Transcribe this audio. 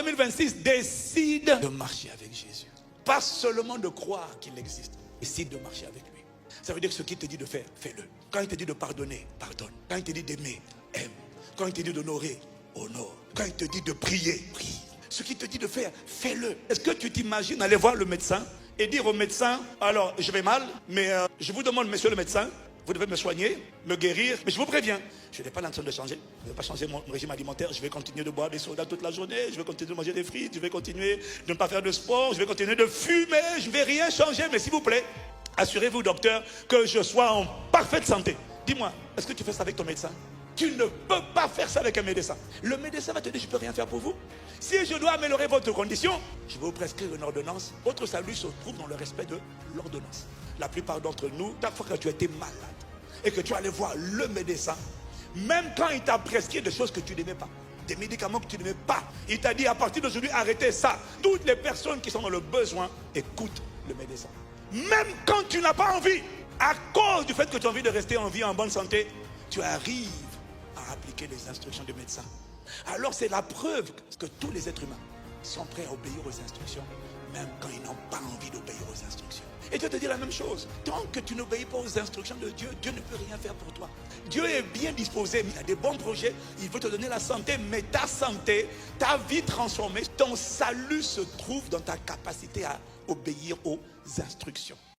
2026, décide de marcher avec Jésus. Pas seulement de croire qu'il existe, décide de marcher avec lui. Ça veut dire que ce qu'il te dit de faire, fais-le. Quand il te dit de pardonner, pardonne. Quand il te dit d'aimer, aime. Quand il te dit d'honorer, honore. Quand il te dit de prier, prie. Ce qu'il te dit de faire, fais-le. Est-ce que tu t'imagines aller voir le médecin et dire au médecin, alors je vais mal, mais je vous demande, monsieur le médecin, vous devez me soigner, me guérir, mais je vous préviens, je n'ai pas l'intention de changer. Je ne vais pas changer mon régime alimentaire. Je vais continuer de boire des sodas toute la journée. Je vais continuer de manger des frites. Je vais continuer de ne pas faire de sport. Je vais continuer de fumer. Je ne vais rien changer. Mais s'il vous plaît, assurez-vous, docteur, que je sois en parfaite santé. Dis-moi, est-ce que tu fais ça avec ton médecin? Tu ne peux pas faire ça avec un médecin. Le médecin va te dire, je ne peux rien faire pour vous. Si je dois améliorer votre condition, je vais vous prescrire une ordonnance. Votre salut se trouve dans le respect de l'ordonnance. La plupart d'entre nous, chaque fois que tu étais malade et que tu allais voir le médecin, même quand il t'a prescrit des choses que tu n'aimais pas, des médicaments que tu n'aimais pas, il t'a dit à partir d'aujourd'hui, arrêtez ça. Toutes les personnes qui sont dans le besoin, écoutent le médecin. Même quand tu n'as pas envie, à cause du fait que tu as envie de rester en vie, en bonne santé, tu arrives à appliquer les instructions du médecin. Alors c'est la preuve que tous les êtres humains sont prêts à obéir aux instructions, même quand ils n'ont pas envie d'obéir aux instructions. Et Dieu te dit la même chose. Tant que tu n'obéis pas aux instructions de Dieu, Dieu ne peut rien faire pour toi. Dieu est bien disposé, il a des bons projets, il veut te donner la santé, mais ta santé, ta vie transformée, ton salut se trouve dans ta capacité à obéir aux instructions.